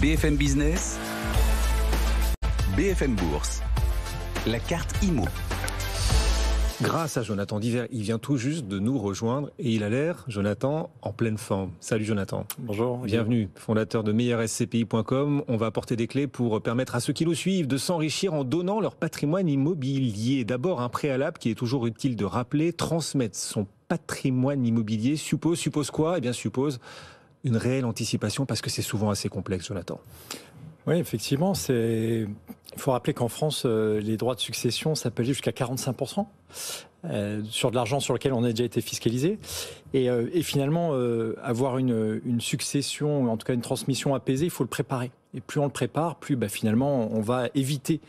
BFM Business, BFM Bourse, la carte IMO. Grâce à Jonathan Diver, il vient tout juste de nous rejoindre et il a l'air, Jonathan, en pleine forme. Salut Jonathan. Bonjour. Bienvenue, fondateur de meilleurscpi.com. On va apporter des clés pour permettre à ceux qui nous suivent de s'enrichir en donnant leur patrimoine immobilier. D'abord, un préalable qui est toujours utile de rappeler, transmettre son patrimoine immobilier suppose quoi ? Eh bien, suppose une réelle anticipation parce que c'est souvent assez complexe, Jonathan. Oui, effectivement, il faut rappeler qu'en France, les droits de succession, ça peut aller jusqu'à 45% sur de l'argent sur lequel on a déjà été fiscalisé. Et finalement, avoir une succession, ou en tout cas une transmission apaisée, il faut le préparer. Et plus on le prépare, plus finalement on va éviter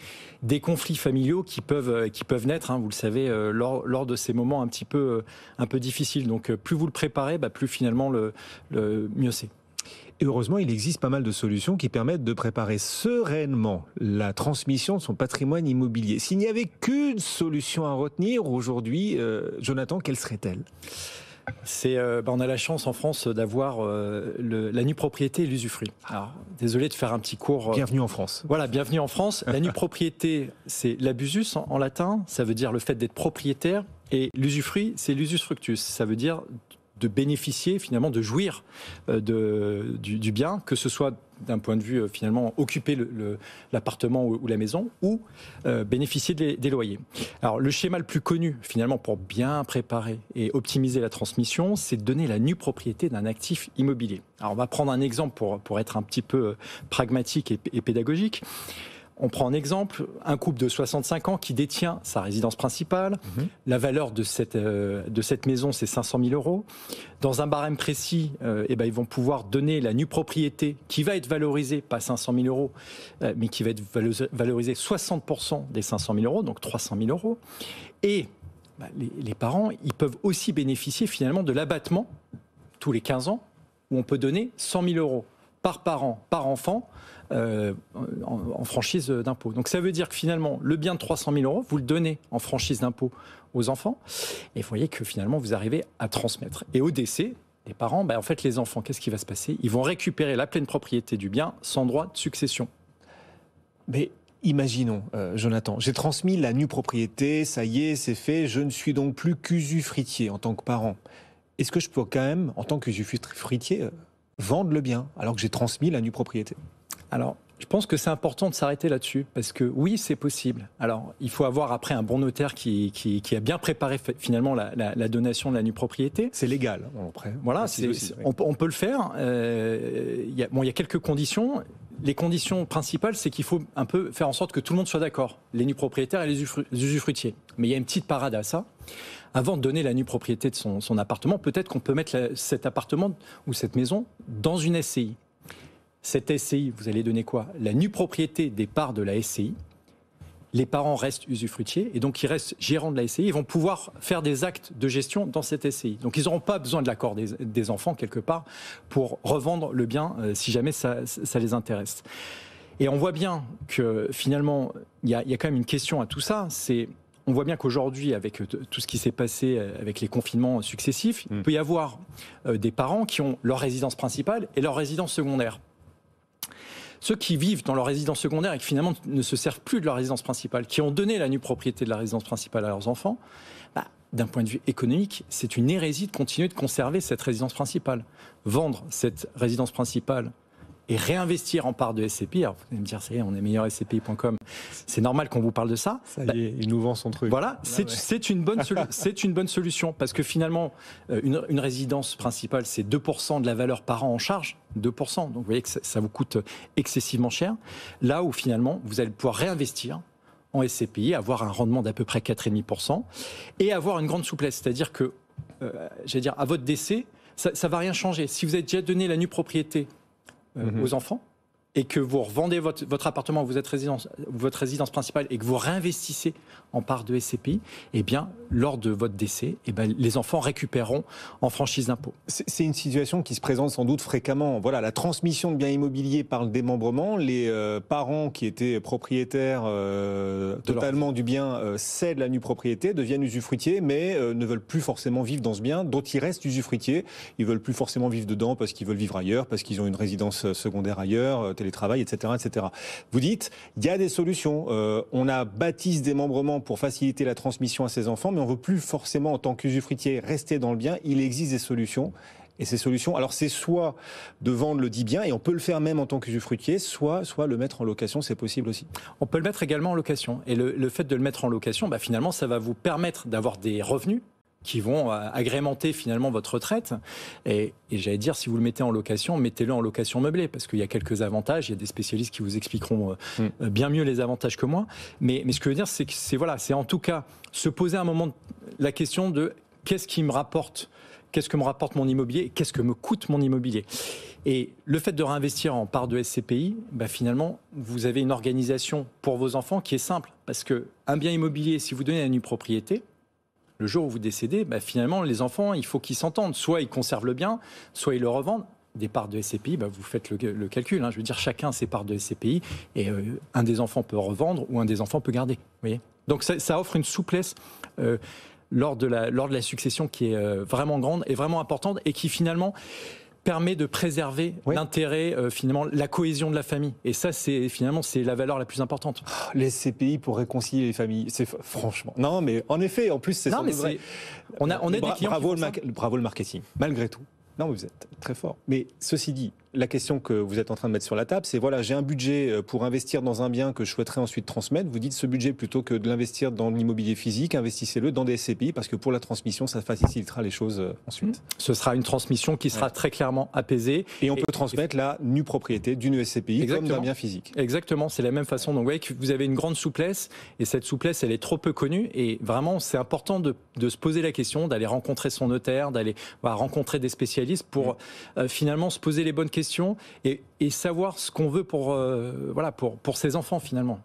des conflits familiaux qui peuvent naître, vous le savez, lors de ces moments un peu difficiles. Donc plus vous le préparez, plus finalement le mieux c'est. Et heureusement, il existe pas mal de solutions qui permettent de préparer sereinement la transmission de son patrimoine immobilier. S'il n'y avait qu'une solution à retenir aujourd'hui, Jonathan, quelle serait-elle ? On a la chance en France d'avoir la nue propriété et l'usufruit. Alors, désolé de faire un petit cours. Bienvenue en France. Voilà, bienvenue en France. La nue propriété, c'est l'abusus en latin, ça veut dire le fait d'être propriétaire, et l'usufruit, c'est l'usus fructus, ça veut dire de bénéficier, finalement, de jouir du bien, que ce soit d'un point de vue, finalement, occuper l'appartement ou la maison, ou bénéficier des loyers. Alors, le schéma le plus connu, finalement, pour bien préparer et optimiser la transmission, c'est de donner la nue propriété d'un actif immobilier. Alors, on va prendre un exemple pour être un petit peu pragmatique et pédagogique. On prend un exemple, un couple de 65 ans qui détient sa résidence principale. La valeur de cette maison, c'est 500 000 euros. Dans un barème précis, ils vont pouvoir donner la nue propriété qui va être valorisée, pas 500 000 euros, mais qui va être valorisée 60% des 500 000 euros, donc 300 000 euros. Et les parents, ils peuvent aussi bénéficier finalement de l'abattement tous les 15 ans, où on peut donner 100 000 euros par parent, par enfant, en franchise d'impôt. Donc ça veut dire que finalement, le bien de 300 000 euros, vous le donnez en franchise d'impôt aux enfants, et vous voyez que finalement, vous arrivez à transmettre. Et au décès des parents, en fait, les enfants, qu'est-ce qui va se passer ? Ils vont récupérer la pleine propriété du bien sans droit de succession. Mais imaginons, Jonathan, j'ai transmis la nue propriété, ça y est, c'est fait, je ne suis donc plus qu'usufruitier en tant que parent. Est-ce que je peux quand même, en tant qu'usufruitier, vendre le bien alors que j'ai transmis la nue propriété ? Alors, je pense que c'est important de s'arrêter là-dessus, parce que oui, c'est possible. Alors, il faut avoir après un bon notaire qui a bien préparé finalement la donation de la nue propriété. C'est légal. Voilà, on peut le faire. Il y a quelques conditions. Les conditions principales, c'est qu'il faut un peu faire en sorte que tout le monde soit d'accord, les nus propriétaires et les usufruitiers. Mais il y a une petite parade à ça. Avant de donner la nue propriété de son appartement, peut-être qu'on peut mettre cet appartement ou cette maison dans une SCI. Cette SCI, vous allez donner quoi ? La nue propriété des parts de la SCI. Les parents restent usufruitiers et donc ils restent gérants de la SCI. Ils vont pouvoir faire des actes de gestion dans cette SCI. Donc ils n'auront pas besoin de l'accord des enfants quelque part pour revendre le bien si jamais ça les intéresse. Et on voit bien que finalement, il y a quand même une question à tout ça. On voit bien qu'aujourd'hui, avec tout ce qui s'est passé avec les confinements successifs, il peut y avoir des parents qui ont leur résidence principale et leur résidence secondaire. Ceux qui vivent dans leur résidence secondaire et qui finalement ne se servent plus de leur résidence principale, qui ont donné la nue propriété de la résidence principale à leurs enfants, d'un point de vue économique, c'est une hérésie de continuer de conserver cette résidence principale. Vendre cette résidence principale et réinvestir en part de SCPI, alors vous allez me dire, ça y est, on est meilleurscpi.com, c'est normal qu'on vous parle de ça. Ça y est, il nous vend son truc. Voilà, c'est une bonne solution, parce que finalement, une résidence principale, c'est 2% de la valeur par an en charge, 2%, donc vous voyez que ça vous coûte excessivement cher, là où finalement, vous allez pouvoir réinvestir en SCPI, avoir un rendement d'à peu près 4,5%, et avoir une grande souplesse, c'est-à-dire que, à votre décès, ça ne va rien changer. Si vous avez déjà donné la nue propriété aux enfants, et que vous revendez votre appartement, votre résidence principale, et que vous réinvestissez en part de SCPI, eh bien, lors de votre décès, les enfants récupéreront en franchise d'impôt. C'est une situation qui se présente sans doute fréquemment. Voilà, la transmission de biens immobiliers par le démembrement. Les parents qui étaient propriétaires totalement du bien cèdent la nue propriété, deviennent usufruitiers, mais ne veulent plus forcément vivre dans ce bien, dont ils restent usufruitiers. Ils veulent plus forcément vivre dedans parce qu'ils veulent vivre ailleurs, parce qu'ils ont une résidence secondaire ailleurs, télétravail, etc., etc. Vous dites, il y a des solutions. On a bâti ce démembrement pour faciliter la transmission à ses enfants, mais on ne veut plus forcément, en tant qu'usufruitier, rester dans le bien. Il existe des solutions. Et ces solutions, alors c'est soit de vendre le dit bien, et on peut le faire même en tant qu'usufruitier, soit le mettre en location, c'est possible aussi. On peut le mettre également en location. Et le fait de le mettre en location, finalement, ça va vous permettre d'avoir des revenus qui vont agrémenter finalement votre retraite. Et j'allais dire, si vous le mettez en location, mettez-le en location meublée, parce qu'il y a quelques avantages. Il y a des spécialistes qui vous expliqueront bien mieux les avantages que moi. Mais ce que je veux dire, c'est que c'est en tout cas se poser un moment la question de qu'est-ce qui me rapporte. Qu'est-ce que me rapporte mon immobilier et qu'est-ce que me coûte mon immobilier? Et le fait de réinvestir en part de SCPI, finalement, vous avez une organisation pour vos enfants qui est simple. Parce qu'un bien immobilier, si vous donnez la nue propriété, le jour où vous décédez, finalement, les enfants, il faut qu'ils s'entendent. Soit ils conservent le bien, soit ils le revendent. Des parts de SCPI, vous faites le calcul. Je veux dire, chacun a ses parts de SCPI et un des enfants peut revendre ou un des enfants peut garder. Vous voyez, donc ça offre une souplesse lors de la succession qui est vraiment grande et vraiment importante et qui finalement permet de préserver l'intérêt, finalement, la cohésion de la famille. Et ça, c'est la valeur la plus importante. Les SCPI pour réconcilier les familles, c'est franchement... Non, mais en effet, en plus, c'est ça. On a des clients bravo le marketing, malgré tout. Non, mais vous êtes très fort. Mais ceci dit, la question que vous êtes en train de mettre sur la table, c'est voilà, j'ai un budget pour investir dans un bien que je souhaiterais ensuite transmettre. Vous dites ce budget, plutôt que de l'investir dans l'immobilier physique, investissez-le dans des SCPI, parce que pour la transmission, ça facilitera les choses ensuite. Ce sera une transmission qui sera très clairement apaisée. Et on peut transmettre la nue propriété d'une SCPI comme d'un bien physique. Exactement, c'est la même façon. Donc vous voyez que vous avez une grande souplesse, et cette souplesse, elle est trop peu connue. Et vraiment, c'est important de se poser la question, d'aller rencontrer son notaire, d'aller rencontrer des spécialistes pour finalement se poser les bonnes questions et savoir ce qu'on veut pour ses enfants finalement.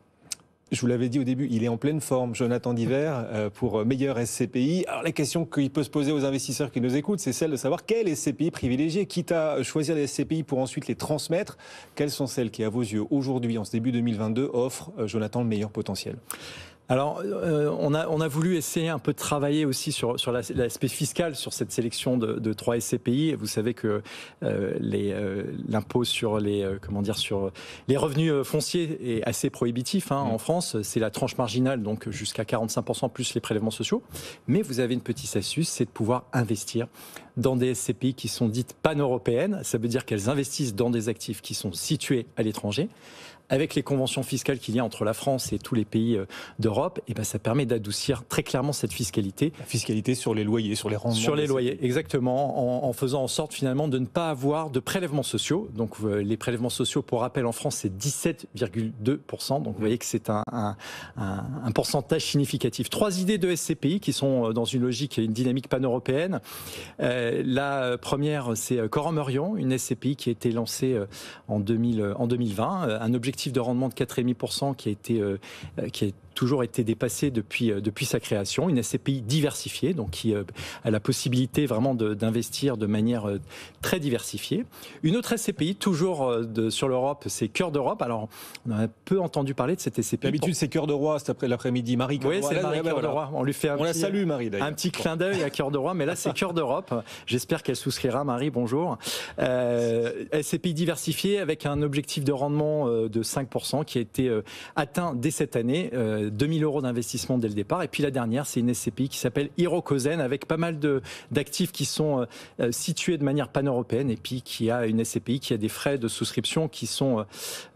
Je vous l'avais dit au début, il est en pleine forme, Jonathan Diver, pour meilleur SCPI. Alors la question qu'il peut se poser aux investisseurs qui nous écoutent, c'est celle de savoir quel SCPI privilégier, quitte à choisir des SCPI pour ensuite les transmettre. Quelles sont celles qui, à vos yeux, aujourd'hui, en ce début 2022, offrent, Jonathan, le meilleur potentiel ? Alors, on a voulu essayer un peu de travailler aussi sur l'aspect fiscal, sur cette sélection de 3 SCPI. Vous savez que l'impôt sur les revenus fonciers est assez prohibitif en France. C'est la tranche marginale, donc jusqu'à 45% plus les prélèvements sociaux. Mais vous avez une petite astuce, c'est de pouvoir investir dans des SCPI qui sont dites pan-européennes. Ça veut dire qu'elles investissent dans des actifs qui sont situés à l'étranger. Avec les conventions fiscales qu'il y a entre la France et tous les pays d'Europe, ça permet d'adoucir très clairement cette fiscalité. La fiscalité sur les loyers, sur les rendements. Sur les loyers, exactement, en faisant en sorte finalement de ne pas avoir de prélèvements sociaux. Donc les prélèvements sociaux, pour rappel, en France, c'est 17,2%. Donc vous voyez que c'est un pourcentage significatif. 3 idées de SCPI qui sont dans une logique et une dynamique pan-européenne. La première, c'est Coram Orient, une SCPI qui a été lancée en 2020. Un objectif de rendement de 4,5% qui a toujours été dépassé depuis sa création, une SCPI diversifiée, donc qui a la possibilité vraiment d'investir de manière très diversifiée. Une autre SCPI, toujours sur l'Europe, c'est Cœur d'Europe. Alors, on a peu entendu parler de cette SCPI. D'habitude, c'est Cœur de Roi, cet après l'après-midi, Marie Cœur de Roi. Oui, c'est Marie Cœur de Roi. On lui fait un petit clin d'œil à Cœur de Roi, mais là, c'est Cœur d'Europe. J'espère qu'elle souscrira, Marie, bonjour. SCPI diversifiée avec un objectif de rendement de 5% qui a été atteint dès cette année, 2000 € d'investissement dès le départ. Et puis la dernière, c'est une SCPI qui s'appelle Hirokozen, avec pas mal d'actifs qui sont situés de manière pan-européenne, et puis qui a une SCPI qui a des frais de souscription qui sont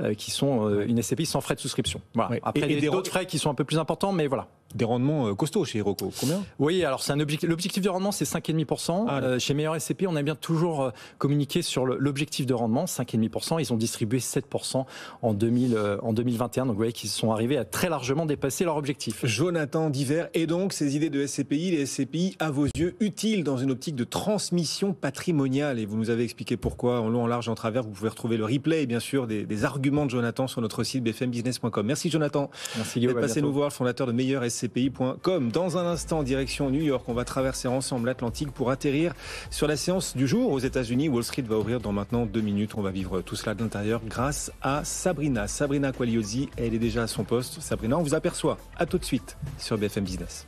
une SCPI sans frais de souscription. Voilà. Oui. Après, il y a d'autres frais qui sont un peu plus importants, mais voilà. Des rendements costauds chez Hiroko. Combien ? Oui, alors l'objectif de rendement, c'est 5,5%. Chez Meilleur SCPI, on a bien toujours communiqué sur l'objectif de rendement, 5,5%. Ils ont distribué 7% en 2021. Donc vous voyez qu'ils sont arrivés à très largement dépasser leur objectif. Jonathan Diver, et donc ces idées de SCPI, les SCPI, à vos yeux, utiles dans une optique de transmission patrimoniale. Et vous nous avez expliqué pourquoi, en long, en large et en travers. Vous pouvez retrouver le replay, bien sûr, des arguments de Jonathan sur notre site bfmbusiness.com. Merci Jonathan. Merci Guillaume. D'être passé nous voir, le fondateur de Meilleur SCPI.com. Dans un instant, direction New York, on va traverser ensemble l'Atlantique pour atterrir sur la séance du jour aux États-Unis. Wall Street va ouvrir dans maintenant 2 minutes. On va vivre tout cela de l'intérieur grâce à Sabrina Quagliozzi. Elle est déjà à son poste. Sabrina, on vous aperçoit. À tout de suite sur BFM Business.